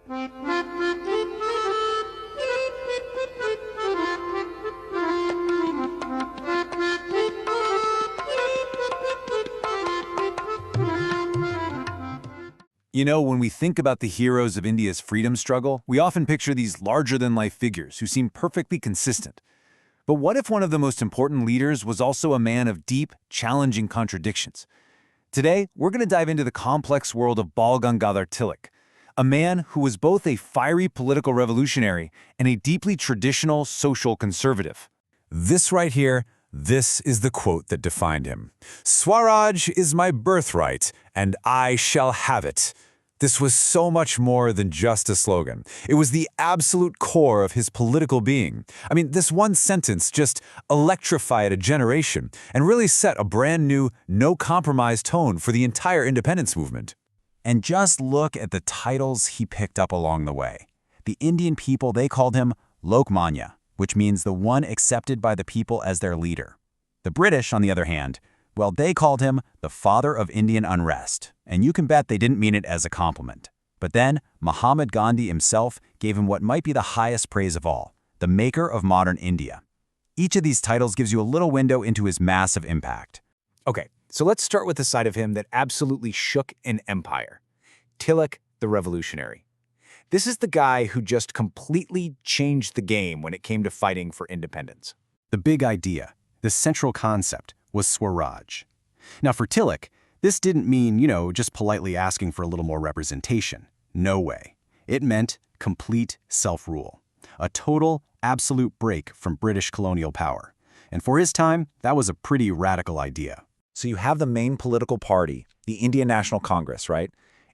You know, when we think about the heroes of India's freedom struggle, we often picture these larger-than-life figures who seem perfectly consistent. But what if one of the most important leaders was also a man of deep, challenging contradictions? Today, we're going to dive into the complex world of Bal Gangadhar Tilak, a man who was both a fiery political revolutionary and a deeply traditional social conservative. This right here, this is the quote that defined him. "Swaraj is my birthright, and I shall have it." This was so much more than just a slogan. It was the absolute core of his political being. I mean, this one sentence just electrified a generation and really set a brand new, no-compromise tone for the entire independence movement. And just look at the titles he picked up along the way. The Indian people, they called him Lokamanya, which means the one accepted by the people as their leader. The British, on the other hand, well, they called him the father of Indian unrest, and you can bet they didn't mean it as a compliment. But then, Mahatma Gandhi himself gave him what might be the highest praise of all, the maker of modern India. Each of these titles gives you a little window into his massive impact. Okay, so let's start with the side of him that absolutely shook an empire. Tilak the Revolutionary. This is the guy who just completely changed the game when it came to fighting for independence. The big idea, the central concept, was Swaraj. Now for Tilak, this didn't mean, just politely asking for a little more representation. No way. It meant complete self-rule. A total, absolute break from British colonial power. And for his time, that was a pretty radical idea. So you have the main political party, the Indian National Congress, right?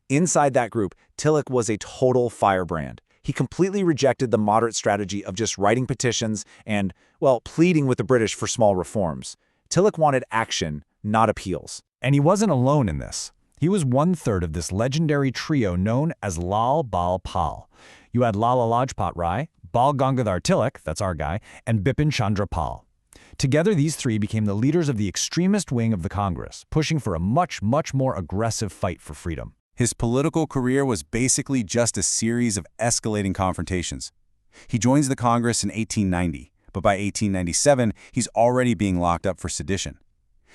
Inside that group, Tilak was a total firebrand. He completely rejected the moderate strategy of just writing petitions and, well, pleading with the British for small reforms. Tilak wanted action, not appeals. And he wasn't alone in this. He was one-third of this legendary trio known as Lal Bal Pal. You had Lala Lajpat Rai, Bal Gangadhar Tilak, that's our guy, and Bipin Chandra Pal. Together, these three became the leaders of the extremist wing of the Congress, pushing for a much more aggressive fight for freedom. His political career was basically just a series of escalating confrontations. He joins the Congress in 1890, but by 1897, he's already being locked up for sedition.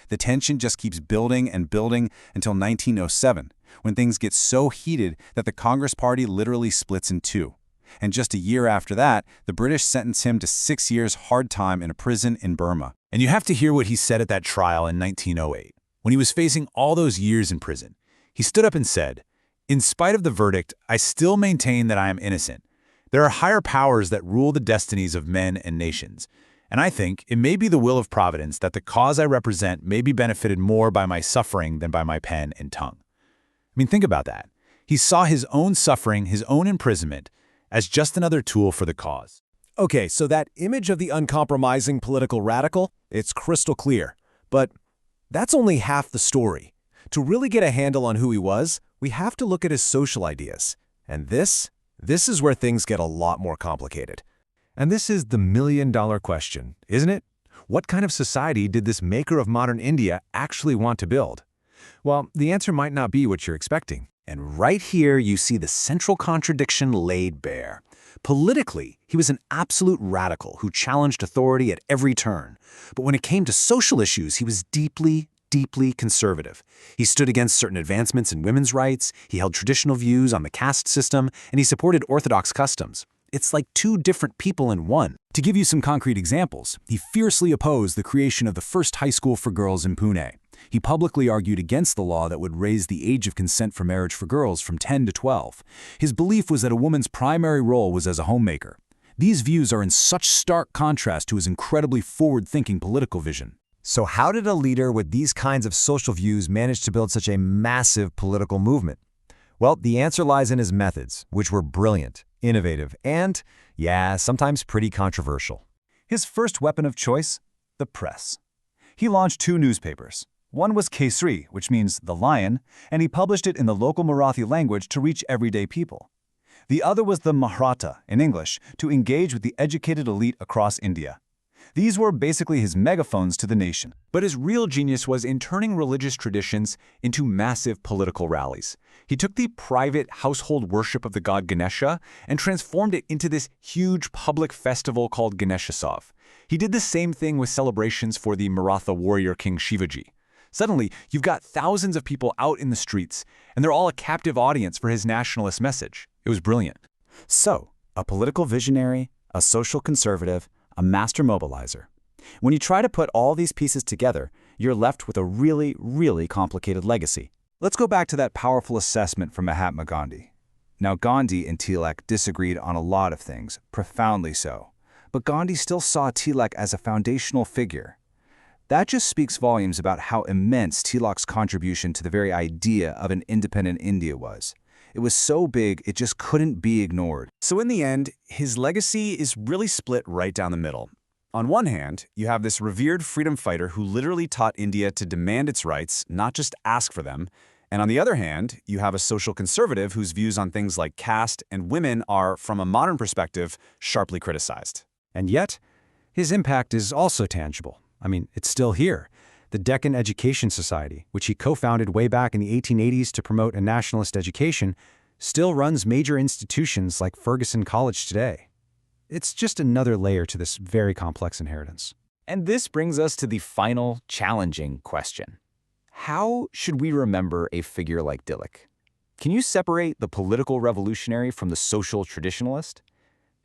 The tension just keeps building and building until 1907, when things get so heated that the Congress Party literally splits in two. And just a year after that, the British sentence him to 6 years hard time in a prison in Burma. And you have to hear what he said at that trial in 1908. When he was facing all those years in prison, he stood up and said, "In spite of the verdict, I still maintain that I am innocent. There are higher powers that rule the destinies of men and nations, and I think it may be the will of Providence that the cause I represent may be benefited more by my suffering than by my pen and tongue." I mean, think about that. He saw his own suffering, his own imprisonment, as just another tool for the cause. Okay, so that image of the uncompromising political radical, it's crystal clear. But that's only half the story. To really get a handle on who he was, we have to look at his social ideas. And this is where things get a lot more complicated. And this is the million-dollar question, isn't it? What kind of society did this maker of modern India actually want to build? Well, the answer might not be what you're expecting. And right here, you see the central contradiction laid bare. Politically, he was an absolute radical who challenged authority at every turn. But when it came to social issues, he was deeply conservative. He stood against certain advancements in women's rights, he held traditional views on the caste system, and he supported orthodox customs. It's like two different people in one. To give you some concrete examples, he fiercely opposed the creation of the first high school for girls in Pune. He publicly argued against the law that would raise the age of consent for marriage for girls from 10 to 12. His belief was that a woman's primary role was as a homemaker. These views are in such stark contrast to his incredibly forward-thinking political vision. So how did a leader with these kinds of social views manage to build such a massive political movement? Well, the answer lies in his methods, which were brilliant, innovative, and, sometimes pretty controversial. His first weapon of choice? The press. He launched 2 newspapers. One was Kesari, which means the lion, and he published it in the local Marathi language to reach everyday people. The other was the Maratha, in English, to engage with the educated elite across India. These were basically his megaphones to the nation. But his real genius was in turning religious traditions into massive political rallies. He took the private household worship of the god Ganesha and transformed it into this huge public festival called Ganeshotsav. He did the same thing with celebrations for the Maratha warrior king Shivaji. Suddenly, you've got thousands of people out in the streets, and they're all a captive audience for his nationalist message. It was brilliant. So, a political visionary, a social conservative, a master mobilizer. When you try to put all these pieces together, you're left with a really, really complicated legacy. Let's go back to that powerful assessment from Mahatma Gandhi. Now, Gandhi and Tilak disagreed on a lot of things, profoundly so. But Gandhi still saw Tilak as a foundational figure. That just speaks volumes about how immense Tilak's contribution to the very idea of an independent India was. It was so big, it just couldn't be ignored. So in the end, his legacy is really split right down the middle. On one hand, you have this revered freedom fighter who literally taught India to demand its rights, not just ask for them. And on the other hand, you have a social conservative whose views on things like caste and women are, from a modern perspective, sharply criticized. And yet, his impact is also tangible. I mean, it's still here. The Deccan Education Society, which he co-founded way back in the 1880s to promote a nationalist education, still runs major institutions like Ferguson College today. It's just another layer to this very complex inheritance. And this brings us to the final challenging question. How should we remember a figure like Tilak? Can you separate the political revolutionary from the social traditionalist?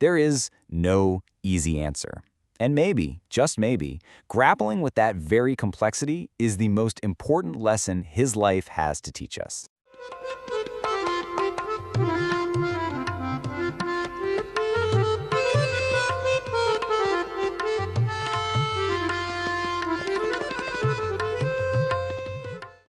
There is no easy answer. And maybe, just maybe, grappling with that very complexity is the most important lesson his life has to teach us.